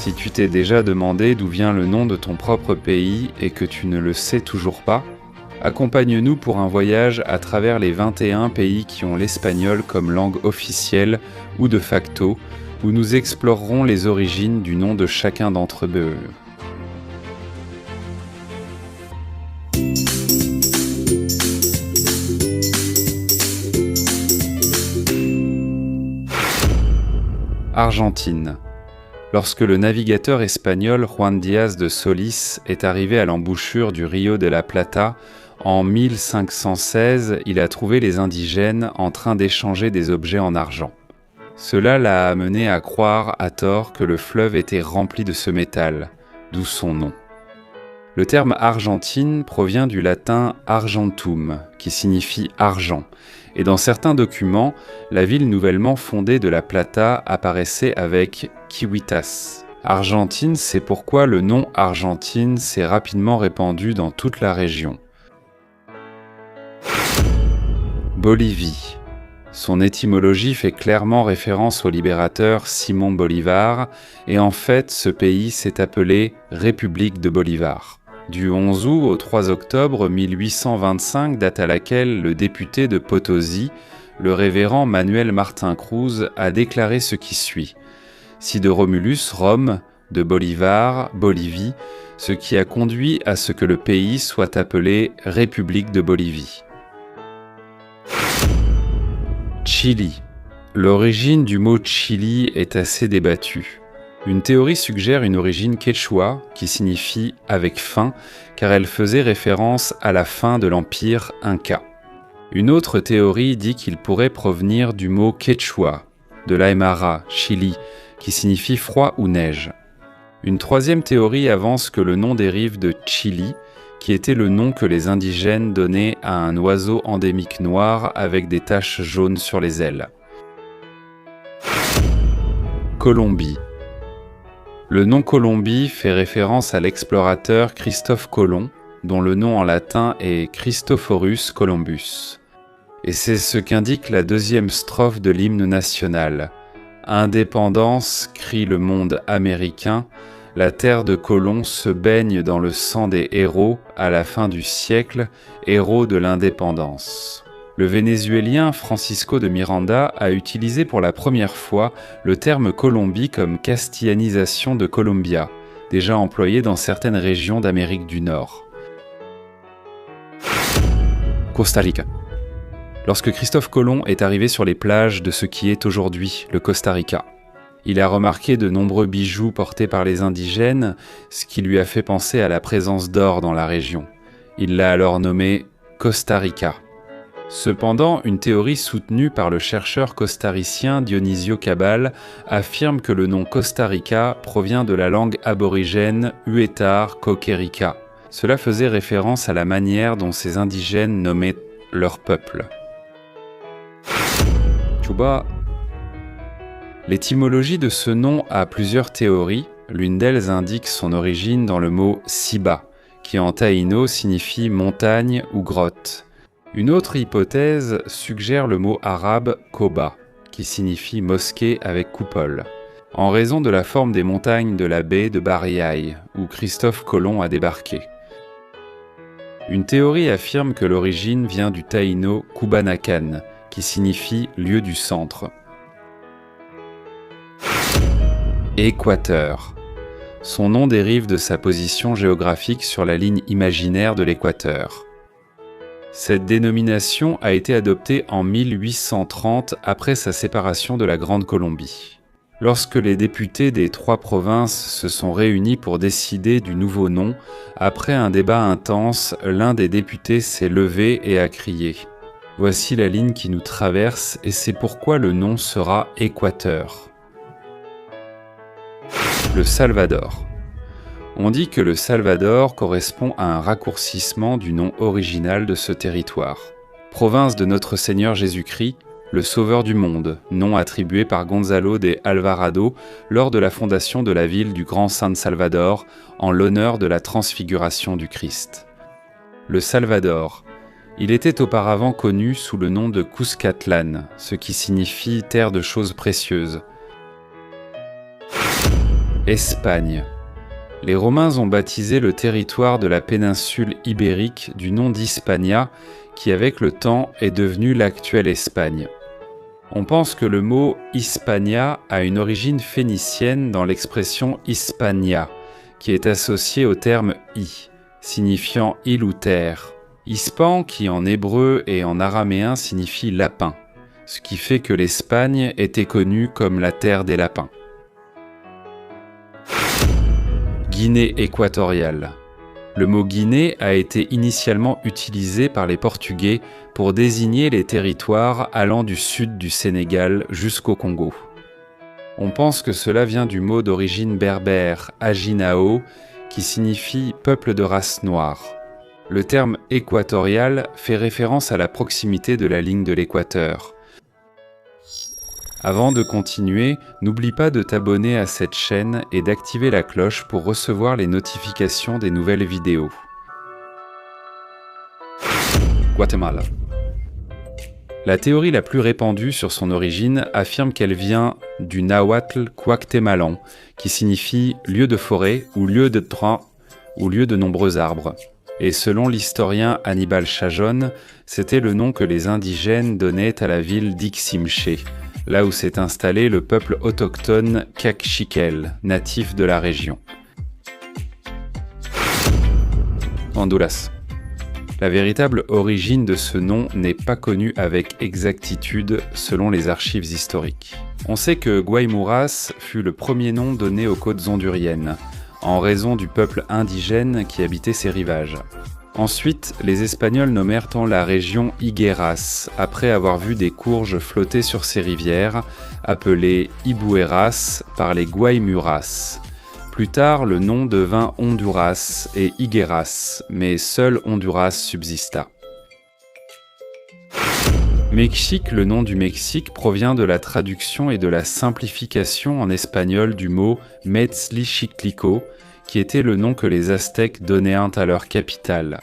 Si tu t'es déjà demandé d'où vient le nom de ton propre pays et que tu ne le sais toujours pas, accompagne-nous pour un voyage à travers les 21 pays qui ont l'espagnol comme langue officielle ou de facto, où nous explorerons les origines du nom de chacun d'entre eux. Argentine. Lorsque le navigateur espagnol Juan Díaz de Solís est arrivé à l'embouchure du Rio de la Plata, en 1516, il a trouvé les indigènes en train d'échanger des objets en argent. Cela l'a amené à croire à tort que le fleuve était rempli de ce métal, d'où son nom. Le terme Argentine provient du latin argentum, qui signifie argent, et dans certains documents, la ville nouvellement fondée de La Plata apparaissait avec Civitas. Argentine, c'est pourquoi le nom Argentine s'est rapidement répandu dans toute la région. Bolivie. Son étymologie fait clairement référence au libérateur Simón Bolívar, et en fait, ce pays s'est appelé République de Bolivar. Du 11 août au 3 octobre 1825, date à laquelle le député de Potosí, le révérend Manuel Martín Cruz, a déclaré ce qui suit. Si de Romulus, Rome, de Bolivar, Bolivie, ce qui a conduit à ce que le pays soit appelé République de Bolivie. Chili. L'origine du mot Chili est assez débattue. Une théorie suggère une origine quechua qui signifie « avec faim » car elle faisait référence à la fin de l'empire Inca. Une autre théorie dit qu'il pourrait provenir du mot quechua, de l'Aymara, Chili, qui signifie froid ou neige. Une troisième théorie avance que le nom dérive de Chili, qui était le nom que les indigènes donnaient à un oiseau endémique noir avec des taches jaunes sur les ailes. Colombie. Le nom Colombie fait référence à l'explorateur Christophe Colomb, dont le nom en latin est Christophorus Columbus. Et c'est ce qu'indique la deuxième strophe de l'hymne national. « Indépendance, crie le monde américain, la terre de Colomb se baigne dans le sang des héros à la fin du siècle, héros de l'indépendance. » Le Vénézuélien Francisco de Miranda a utilisé pour la première fois le terme Colombie comme castillanisation de Colombia, déjà employé dans certaines régions d'Amérique du Nord. Costa Rica. Lorsque Christophe Colomb est arrivé sur les plages de ce qui est aujourd'hui le Costa Rica, il a remarqué de nombreux bijoux portés par les indigènes, ce qui lui a fait penser à la présence d'or dans la région. Il l'a alors nommé Costa Rica. Cependant, une théorie soutenue par le chercheur costaricien Dionisio Cabal affirme que le nom Costa Rica provient de la langue aborigène Huetar Coquerica. Cela faisait référence à la manière dont ces indigènes nommaient leur peuple. Cuba. L'étymologie de ce nom a plusieurs théories. L'une d'elles indique son origine dans le mot Ciba, qui en taïno signifie montagne ou grotte. Une autre hypothèse suggère le mot arabe Koba, qui signifie mosquée avec coupole, en raison de la forme des montagnes de la baie de Bariaï, où Christophe Colomb a débarqué. Une théorie affirme que l'origine vient du taïno Kubanacan, qui signifie lieu du centre. Équateur. Son nom dérive de sa position géographique sur la ligne imaginaire de l'équateur. Cette dénomination a été adoptée en 1830 après sa séparation de la Grande Colombie. Lorsque les députés des 3 provinces se sont réunis pour décider du nouveau nom, après un débat intense, l'un des députés s'est levé et a crié « Voici la ligne qui nous traverse et c'est pourquoi le nom sera Équateur. » Le Salvador. On dit que le Salvador correspond à un raccourcissement du nom original de ce territoire. Province de notre Seigneur Jésus-Christ, le Sauveur du monde, nom attribué par Gonzalo de Alvarado lors de la fondation de la ville du Grand San Salvador en l'honneur de la transfiguration du Christ. Le Salvador. Il était auparavant connu sous le nom de Cuscatlán, ce qui signifie terre de choses précieuses. Espagne. Les Romains ont baptisé le territoire de la péninsule ibérique du nom d'Hispania, qui avec le temps est devenu l'actuelle Espagne. On pense que le mot Hispania a une origine phénicienne dans l'expression Hispania, qui est associée au terme i, signifiant île ou terre. Hispan, qui en hébreu et en araméen signifie lapin, ce qui fait que l'Espagne était connue comme la terre des lapins. Guinée équatoriale. Le mot Guinée a été initialement utilisé par les Portugais pour désigner les territoires allant du sud du Sénégal jusqu'au Congo. On pense que cela vient du mot d'origine berbère, Ajinao, qui signifie « peuple de race noire ». Le terme « équatorial » fait référence à la proximité de la ligne de l'équateur. Avant de continuer, n'oublie pas de t'abonner à cette chaîne et d'activer la cloche pour recevoir les notifications des nouvelles vidéos. Guatemala. La théorie la plus répandue sur son origine affirme qu'elle vient du nahuatl Cuauhtémoc, qui signifie « lieu de forêt » ou « lieu de troncs » ou « lieu de nombreux arbres ». Et selon l'historien Aníbal Chajón, c'était le nom que les indigènes donnaient à la ville d'Iximché, là où s'est installé le peuple autochtone Kaqchikel, natif de la région. Honduras. La véritable origine de ce nom n'est pas connue avec exactitude selon les archives historiques. On sait que Guaymuras fut le premier nom donné aux côtes honduriennes, en raison du peuple indigène qui habitait ces rivages. Ensuite, les Espagnols nommèrent la région Higueras, après avoir vu des courges flotter sur ces rivières, appelées Ibueras par les Guaymuras. Plus tard, le nom devint Honduras et Higueras, mais seul Honduras subsista. Mexique, le nom du Mexique provient de la traduction et de la simplification en espagnol du mot Metzli-Chiclico, qui était le nom que les Aztèques donnaient à leur capitale.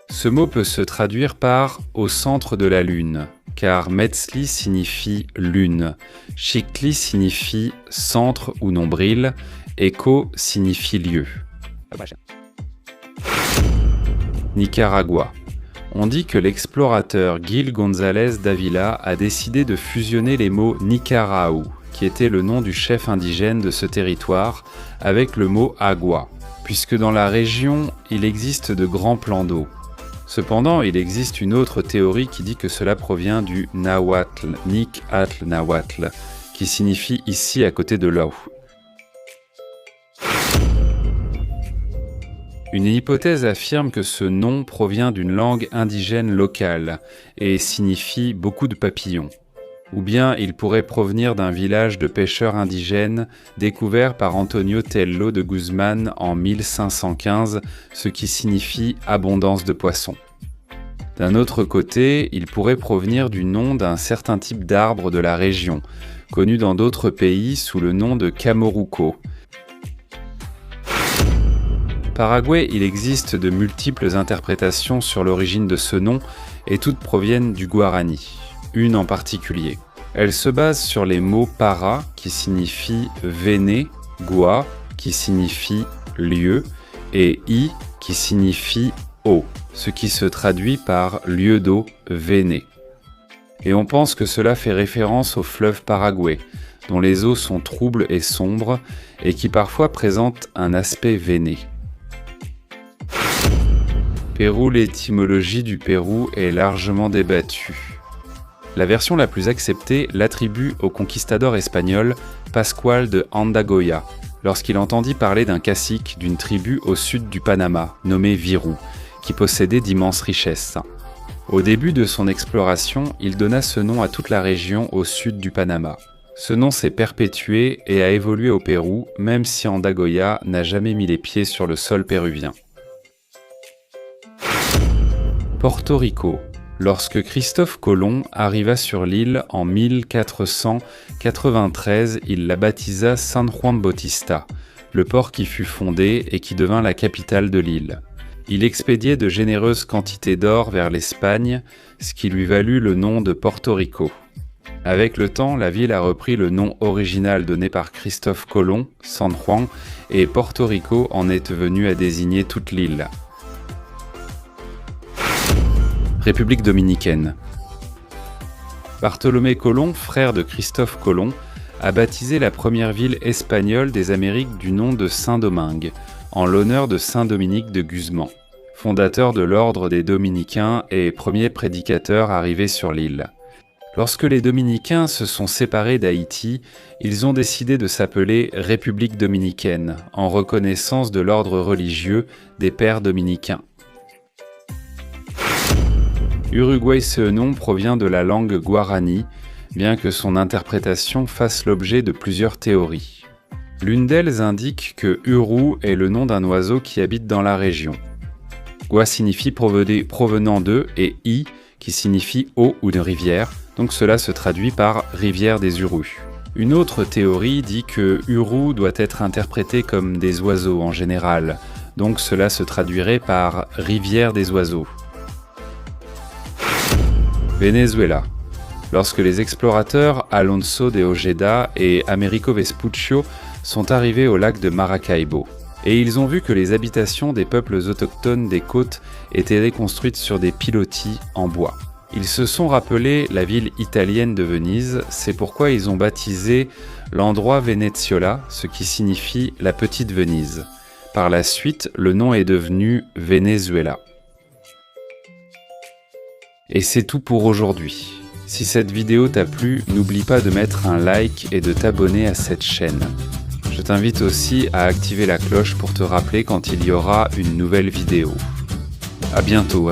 Ce mot peut se traduire par « au centre de la lune », car Metzli signifie « lune », Chicli signifie « centre » ou « nombril », et Co signifie « lieu ». Nicaragua. On dit que l'explorateur Gil González d'Ávila a décidé de fusionner les mots Nicaraú, qui était le nom du chef indigène de ce territoire, avec le mot agua, puisque dans la région, il existe de grands plans d'eau. Cependant, il existe une autre théorie qui dit que cela provient du nahuatl, Nik-atl nahuatl, qui signifie ici à côté de l'eau. Une hypothèse affirme que ce nom provient d'une langue indigène locale et signifie beaucoup de papillons. Ou bien il pourrait provenir d'un village de pêcheurs indigènes découvert par Antonio Tello de Guzmán en 1515, ce qui signifie abondance de poissons. D'un autre côté, il pourrait provenir du nom d'un certain type d'arbre de la région, connu dans d'autres pays sous le nom de camoruco. Paraguay, il existe de multiples interprétations sur l'origine de ce nom et toutes proviennent du guarani. Une en particulier. Elle se base sur les mots para, qui signifie véné, gua, qui signifie lieu, et i, qui signifie eau, ce qui se traduit par lieu d'eau, véné. Et on pense que cela fait référence au fleuve Paraguay, dont les eaux sont troubles et sombres, et qui parfois présentent un aspect véné. Pérou, l'étymologie du Pérou est largement débattue. La version la plus acceptée l'attribue au conquistador espagnol Pascual de Andagoya, lorsqu'il entendit parler d'un cacique d'une tribu au sud du Panama, nommé Virú, qui possédait d'immenses richesses. Au début de son exploration, il donna ce nom à toute la région au sud du Panama. Ce nom s'est perpétué et a évolué au Pérou, même si Andagoya n'a jamais mis les pieds sur le sol péruvien. Porto Rico. Lorsque Christophe Colomb arriva sur l'île en 1493, il la baptisa San Juan Bautista, le port qui fut fondé et qui devint la capitale de l'île. Il expédiait de généreuses quantités d'or vers l'Espagne, ce qui lui valut le nom de Porto Rico. Avec le temps, la ville a repris le nom original donné par Christophe Colomb, San Juan, et Porto Rico en est venu à désigner toute l'île. République dominicaine. Bartolomé Colomb, frère de Christophe Colomb, a baptisé la première ville espagnole des Amériques du nom de Saint-Domingue, en l'honneur de Saint Dominique de Guzman, fondateur de l'ordre des Dominicains et premier prédicateur arrivé sur l'île. Lorsque les Dominicains se sont séparés d'Haïti, ils ont décidé de s'appeler République dominicaine, en reconnaissance de l'ordre religieux des pères dominicains. Uruguay, ce nom provient de la langue guarani, bien que son interprétation fasse l'objet de plusieurs théories. L'une d'elles indique que Uru est le nom d'un oiseau qui habite dans la région. Gua signifie provenant de et I qui signifie eau ou de rivière, donc cela se traduit par rivière des Urus. Une autre théorie dit que Uru doit être interprété comme des oiseaux en général, donc cela se traduirait par rivière des oiseaux. Venezuela. Lorsque les explorateurs Alonso de Ojeda et Americo Vespuccio sont arrivés au lac de Maracaibo, et ils ont vu que les habitations des peuples autochtones des côtes étaient reconstruites sur des pilotis en bois. Ils se sont rappelés la ville italienne de Venise, c'est pourquoi ils ont baptisé l'endroit Veneziola, ce qui signifie la petite Venise. Par la suite, le nom est devenu Venezuela. Et c'est tout pour aujourd'hui. Si cette vidéo t'a plu, n'oublie pas de mettre un like et de t'abonner à cette chaîne. Je t'invite aussi à activer la cloche pour te rappeler quand il y aura une nouvelle vidéo. À bientôt.